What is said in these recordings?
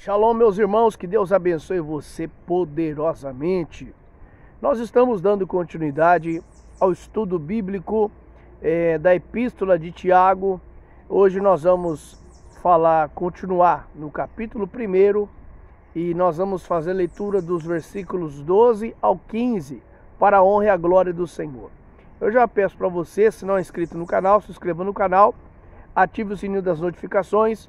Shalom, meus irmãos, que Deus abençoe você poderosamente. Nós estamos dando continuidade ao estudo bíblico da Epístola de Tiago. Hoje nós vamos continuar no capítulo 1 e nós vamos fazer a leitura dos versículos 12 ao 15 para a honra e a glória do Senhor. Eu já peço para você, se não é inscrito no canal, se inscreva no canal, ative o sininho das notificações,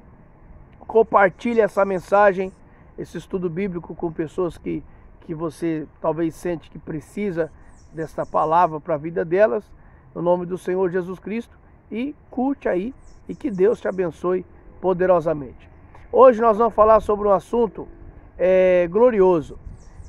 compartilhe essa mensagem, esse estudo bíblico com pessoas que você talvez sente que precisa desta palavra para a vida delas, no nome do Senhor Jesus Cristo, e curte aí e que Deus te abençoe poderosamente. Hoje nós vamos falar sobre um assunto glorioso.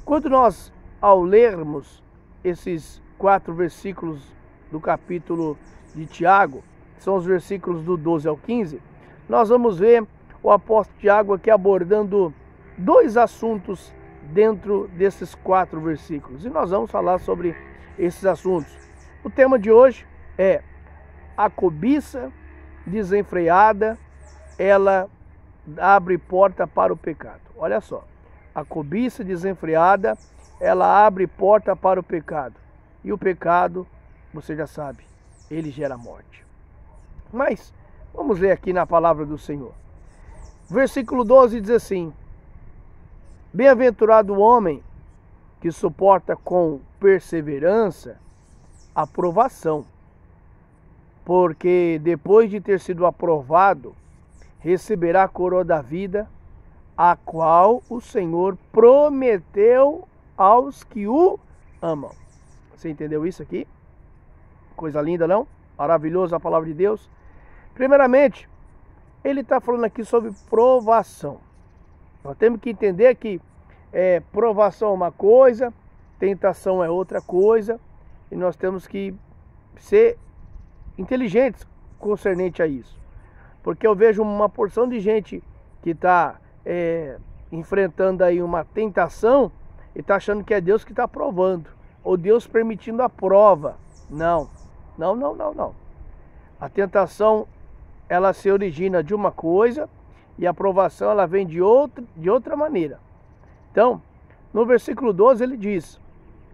Quando nós, ao lermos esses 4 versículos do capítulo de Tiago, que são os versículos do 12 ao 15, nós vamos ver o apóstolo Tiago aqui abordando 2 assuntos dentro desses 4 versículos. E nós vamos falar sobre esses assuntos. O tema de hoje é a cobiça desenfreada, ela abre porta para o pecado. Olha só, a cobiça desenfreada, ela abre porta para o pecado. E o pecado, você já sabe, ele gera morte. Mas, vamos ler aqui na palavra do Senhor. Versículo 12 diz assim: bem-aventurado o homem que suporta com perseverança a provação, porque depois de ter sido aprovado, receberá a coroa da vida, a qual o Senhor prometeu aos que o amam. Você entendeu isso aqui? Coisa linda, não? Maravilhosa a palavra de Deus. Primeiramente, ele está falando aqui sobre provação. Nós temos que entender que provação é uma coisa, tentação é outra coisa, e nós temos que ser inteligentes concernente a isso. Porque eu vejo uma porção de gente que está enfrentando aí uma tentação e está achando que é Deus que está provando, ou Deus permitindo a prova. Não. A tentação, ela se origina de uma coisa e a aprovação ela vem de outra maneira. Então, no versículo 12 ele diz: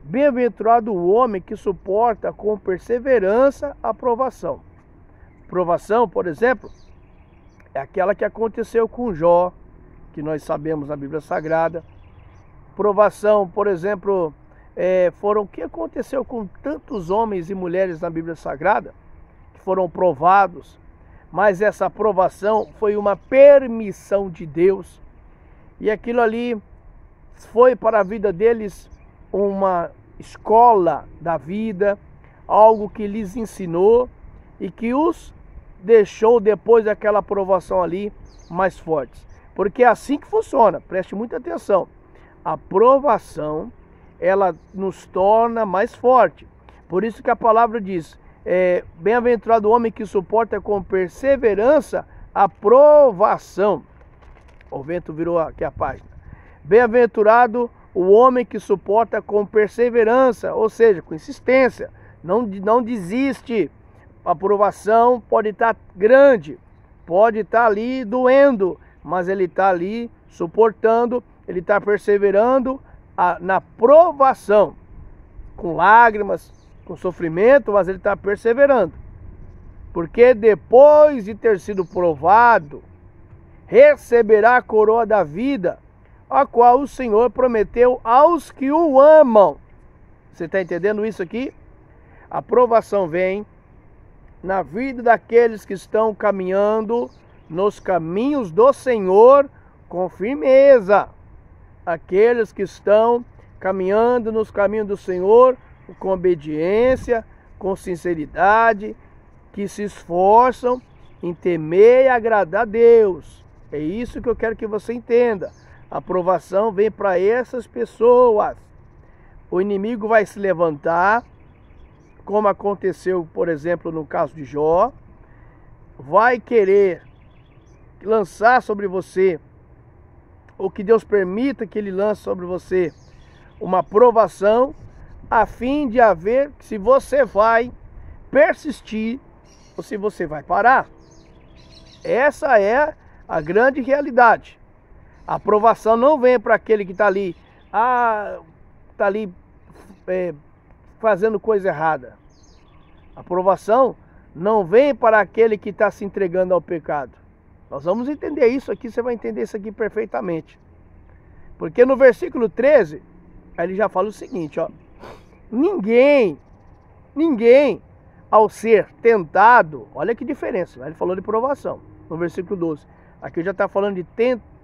bem-aventurado o homem que suporta com perseverança a provação. Provação, por exemplo, é aquela que aconteceu com Jó, que nós sabemos na Bíblia Sagrada. Provação, por exemplo, foram o que aconteceu com tantos homens e mulheres na Bíblia Sagrada, que foram provados. Mas essa aprovação foi uma permissão de Deus. E aquilo ali foi para a vida deles uma escola da vida, algo que lhes ensinou e que os deixou depois daquela aprovação ali mais fortes. Porque é assim que funciona, preste muita atenção. A aprovação, ela nos torna mais forte. Por isso que a palavra diz: bem-aventurado o homem que suporta com perseverança a provação. O vento virou aqui a página. Bem-aventurado o homem que suporta com perseverança, ou seja, com insistência, não desiste. A provação pode estar grande, pode estar ali doendo, mas ele está ali suportando, ele está perseverando na provação, com lágrimas, com sofrimento, mas ele está perseverando. Porque depois de ter sido provado, receberá a coroa da vida, a qual o Senhor prometeu aos que o amam. Você está entendendo isso aqui? A provação vem na vida daqueles que estão caminhando nos caminhos do Senhor com firmeza. Aqueles que estão caminhando nos caminhos do Senhor com obediência, com sinceridade, que se esforçam em temer e agradar a Deus. É isso que eu quero que você entenda. A aprovação vem para essas pessoas. O inimigo vai se levantar, como aconteceu, por exemplo, no caso de Jó, vai querer lançar sobre você, ou que Deus permita que ele lance sobre você, uma provação, a fim de haver se você vai persistir ou se você vai parar. Essa é a grande realidade. A aprovação não vem para aquele que está ali, fazendo coisa errada. A aprovação não vem para aquele que está se entregando ao pecado. Nós vamos entender isso aqui, você vai entender isso aqui perfeitamente. Porque no versículo 13, aí ele já fala o seguinte, ó. Ninguém, ao ser tentado, olha que diferença, ele falou de provação, no versículo 12. Aqui já está falando de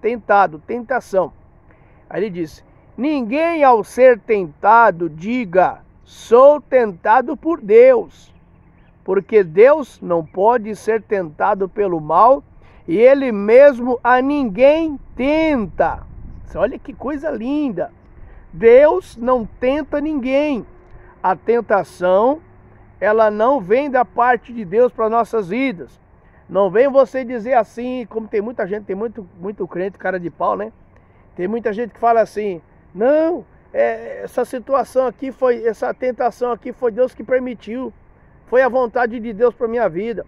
tentado, tentação. Aí ele diz, ninguém ao ser tentado diga, sou tentado por Deus. Porque Deus não pode ser tentado pelo mal e Ele mesmo a ninguém tenta. Olha que coisa linda. Deus não tenta ninguém. A tentação, ela não vem da parte de Deus para nossas vidas. Não vem você dizer assim, como tem muita gente, tem muito crente, cara de pau, né? Tem muita gente que fala assim, não, essa situação aqui essa tentação aqui foi Deus que permitiu. Foi a vontade de Deus para minha vida.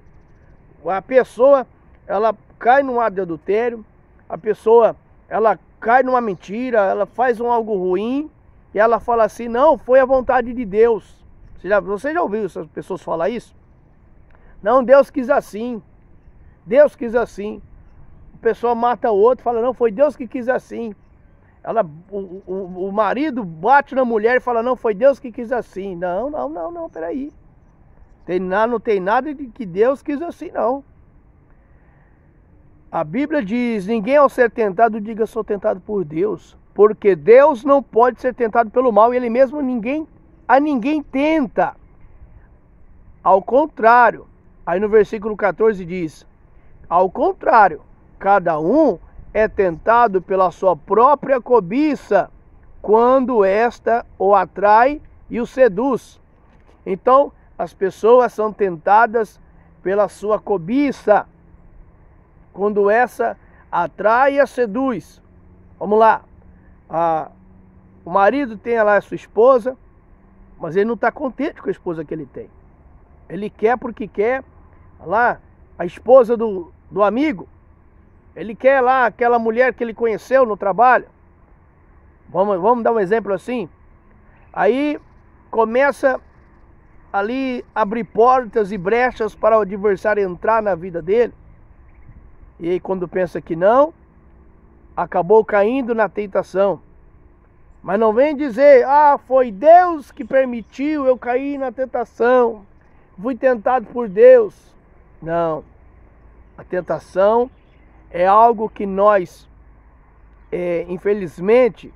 A pessoa, ela cai num ato de adultério, a pessoa, ela cai numa mentira, ela faz algo ruim, e ela fala assim, não, foi a vontade de Deus. Você já ouviu essas pessoas falar isso? Não, Deus quis assim. Deus quis assim. A pessoa mata o outro, fala, não, foi Deus que quis assim. O marido bate na mulher e fala, não, foi Deus que quis assim. Não, peraí. Não tem nada de que Deus quis assim, não. A Bíblia diz, ninguém ao ser tentado diga sou tentado por Deus. Porque Deus não pode ser tentado pelo mal e Ele mesmo a ninguém tenta. Ao contrário, aí no versículo 14 diz, ao contrário, cada um é tentado pela sua própria cobiça, quando esta o atrai e o seduz. Então, as pessoas são tentadas pela sua cobiça, quando essa atrai e a seduz. Vamos lá. O marido tem lá a sua esposa, mas ele não está contente com a esposa que ele tem. Ele quer porque quer lá a esposa do amigo. Ele quer lá aquela mulher que ele conheceu no trabalho. Vamos dar um exemplo assim. Aí começa ali abrir portas e brechas para o adversário entrar na vida dele. E aí quando pensa que não, acabou caindo na tentação. Mas não vem dizer, foi Deus que permitiu eu cair na tentação. Fui tentado por Deus. Não. A tentação é algo que nós, infelizmente,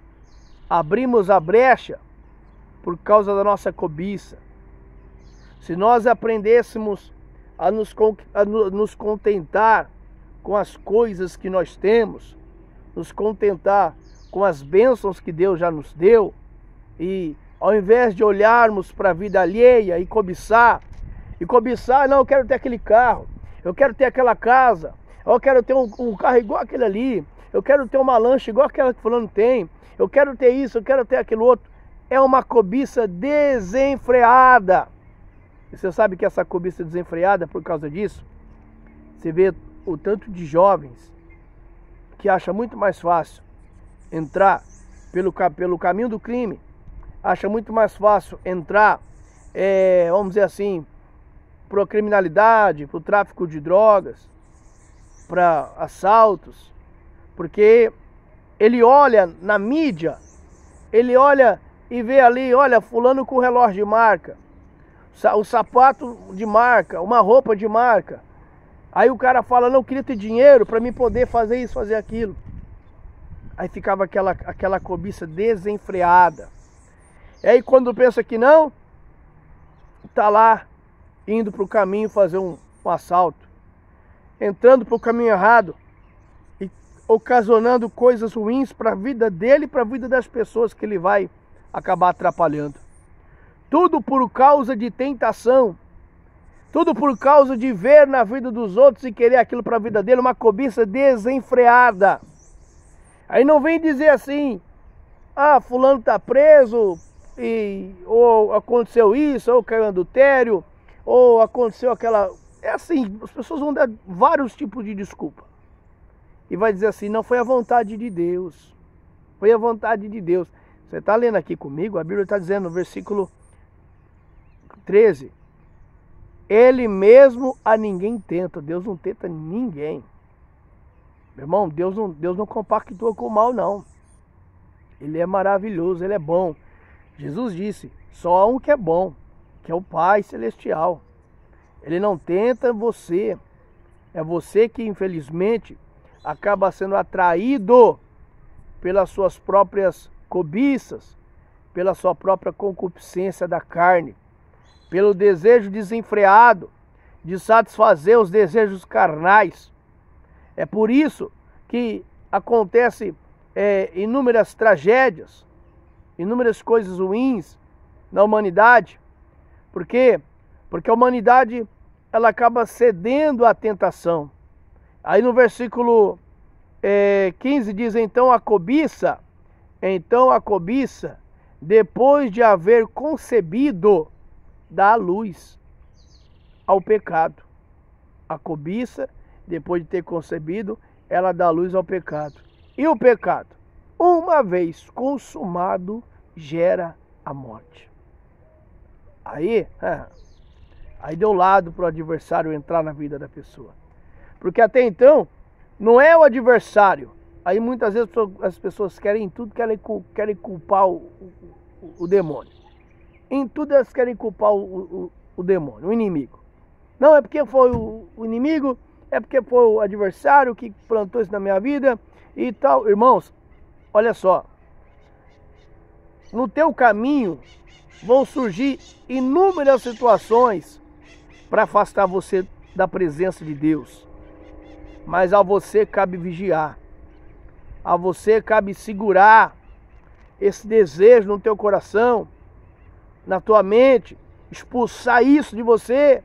abrimos a brecha por causa da nossa cobiça. Se nós aprendêssemos a nos contentar com as coisas que nós temos, nos contentar com as bênçãos que Deus já nos deu, e ao invés de olharmos para a vida alheia e cobiçar, não, eu quero ter aquele carro, eu quero ter aquela casa, eu quero ter um carro igual aquele ali, eu quero ter uma lancha igual aquela que fulano tem, eu quero ter isso, eu quero ter aquilo outro. É uma cobiça desenfreada. E você sabe que essa cobiça desenfreada, por causa disso, você vê o tanto de jovens que acha muito mais fácil entrar pelo caminho do crime, acha muito mais fácil entrar, vamos dizer assim, para a criminalidade, para o tráfico de drogas, para assaltos, porque ele olha na mídia, ele olha e vê ali, olha, fulano com relógio de marca, o sapato de marca, uma roupa de marca. Aí o cara fala, não, eu queria ter dinheiro para mim poder fazer isso, fazer aquilo. Aí ficava aquela cobiça desenfreada. E aí quando pensa que não, está lá indo para o caminho fazer um assalto. Entrando para o caminho errado e ocasionando coisas ruins para a vida dele e para a vida das pessoas que ele vai acabar atrapalhando. Tudo por causa de tentação. Tudo por causa de ver na vida dos outros e querer aquilo para a vida dele, uma cobiça desenfreada. Aí não vem dizer assim, fulano está preso, ou aconteceu isso, ou caiu em adultério, ou aconteceu aquela... É assim, as pessoas vão dar vários tipos de desculpa. e vai dizer assim, não foi a vontade de Deus. Foi a vontade de Deus. Você está lendo aqui comigo, a Bíblia está dizendo no versículo 13. Ele mesmo a ninguém tenta. Deus não tenta ninguém. Meu irmão, Deus não compactua com o mal, não. Ele é maravilhoso, ele é bom. Jesus disse, só há um que é bom, que é o Pai Celestial. Ele não tenta você. É você que, infelizmente, acaba sendo atraído pelas suas próprias cobiças, pela sua própria concupiscência da carne, pelo desejo desenfreado de satisfazer os desejos carnais. É por isso que acontece inúmeras tragédias, inúmeras coisas ruins na humanidade. Por quê? Porque a humanidade ela acaba cedendo à tentação. Aí no versículo 15 diz, então a cobiça, depois de haver concebido, dá luz ao pecado. A cobiça, depois de ter concebido, ela dá luz ao pecado. E o pecado, uma vez consumado, gera a morte. Aí deu lado para o adversário entrar na vida da pessoa. Porque até então, não é o adversário. Aí muitas vezes as pessoas querem querem culpar o demônio. Em tudo elas querem culpar o demônio, o inimigo. Não, é porque foi o inimigo, é porque foi o adversário que plantou isso na minha vida e tal. Irmãos, olha só. No teu caminho vão surgir inúmeras situações para afastar você da presença de Deus. Mas a você cabe vigiar. A você cabe segurar esse desejo no teu coração, na tua mente, expulsar isso de você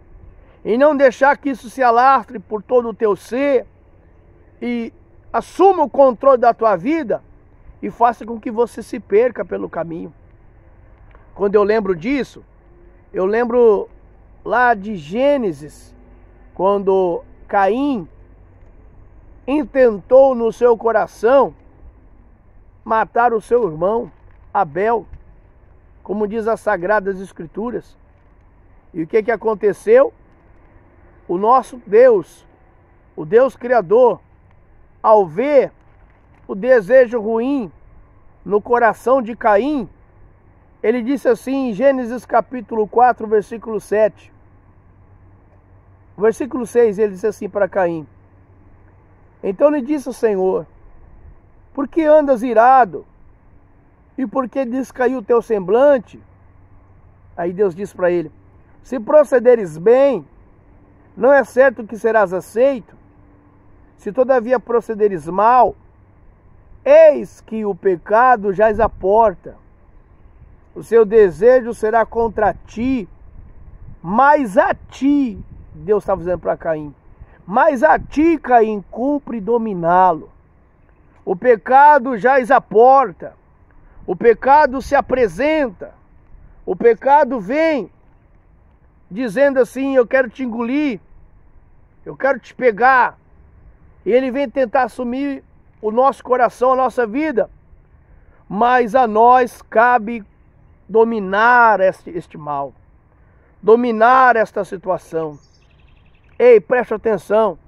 e não deixar que isso se alastre por todo o teu ser e assuma o controle da tua vida e faça com que você se perca pelo caminho. Quando eu lembro disso, eu lembro lá de Gênesis, quando Caim intentou no seu coração matar o seu irmão Abel, como diz as Sagradas Escrituras. E o que aconteceu? O nosso Deus, o Deus Criador, ao ver o desejo ruim no coração de Caim, ele disse assim em Gênesis capítulo 4, versículo 7. Versículo 6, ele disse assim para Caim: então lhe disse o Senhor, por que andas irado? E por que descaiu o teu semblante? Aí Deus disse para ele: se procederes bem, não é certo que serás aceito? Se todavia procederes mal, eis que o pecado jaz à porta. O seu desejo será contra ti, mas a ti, Deus estava dizendo para Caim, mas a ti, Caim, cumpre dominá-lo. O pecado jaz à porta, o pecado se apresenta, o pecado vem dizendo assim: eu quero te engolir, eu quero te pegar. E ele vem tentar assumir o nosso coração, a nossa vida. Mas a nós cabe dominar este mal, dominar esta situação. Ei, preste atenção.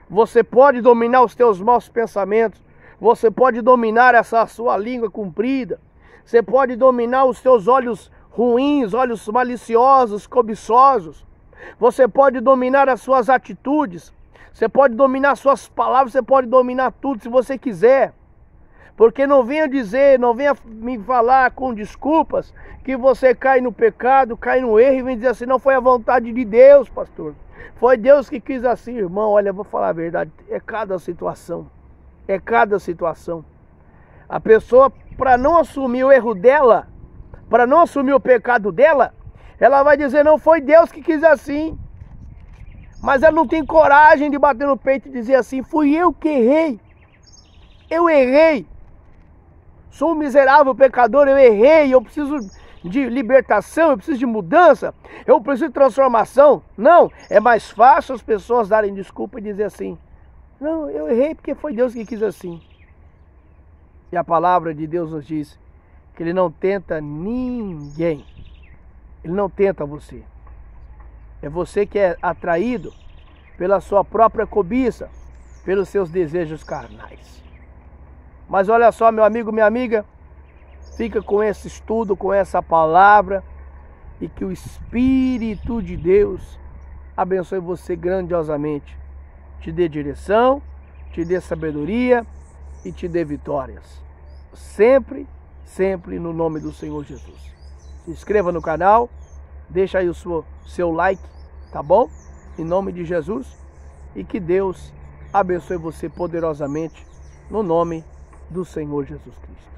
Você pode dominar os teus maus pensamentos. Você pode dominar essa sua língua comprida. Você pode dominar os teus olhos ruins, olhos maliciosos, cobiçosos. Você pode dominar as suas atitudes. Você pode dominar suas palavras. Você pode dominar tudo se você quiser. Porque não venha dizer, não venha me falar com desculpas que você cai no pecado, cai no erro e vem dizer assim: não foi a vontade de Deus, pastor. Foi Deus que quis assim. Irmão, olha, eu vou falar a verdade. É cada situação. É cada situação. A pessoa, para não assumir o erro dela, para não assumir o pecado dela, ela vai dizer: não foi Deus que quis assim. Mas ela não tem coragem de bater no peito e dizer assim: fui eu que errei. Eu errei. Sou um miserável pecador, eu errei, eu preciso de libertação, eu preciso de mudança, eu preciso de transformação. Não, é mais fácil as pessoas darem desculpa e dizer assim: Não, eu errei porque foi Deus que quis assim. E a palavra de Deus nos diz que Ele não tenta ninguém. Ele não tenta você. É você que é atraído pela sua própria cobiça, pelos seus desejos carnais. Mas olha só, meu amigo, minha amiga, fica com esse estudo, com essa palavra, e que o Espírito de Deus abençoe você grandiosamente. Te dê direção, te dê sabedoria e te dê vitórias. Sempre, sempre no nome do Senhor Jesus. Se inscreva no canal, deixa aí o seu like, tá bom? Em nome de Jesus. E que Deus abençoe você poderosamente no nome do Senhor Jesus Cristo.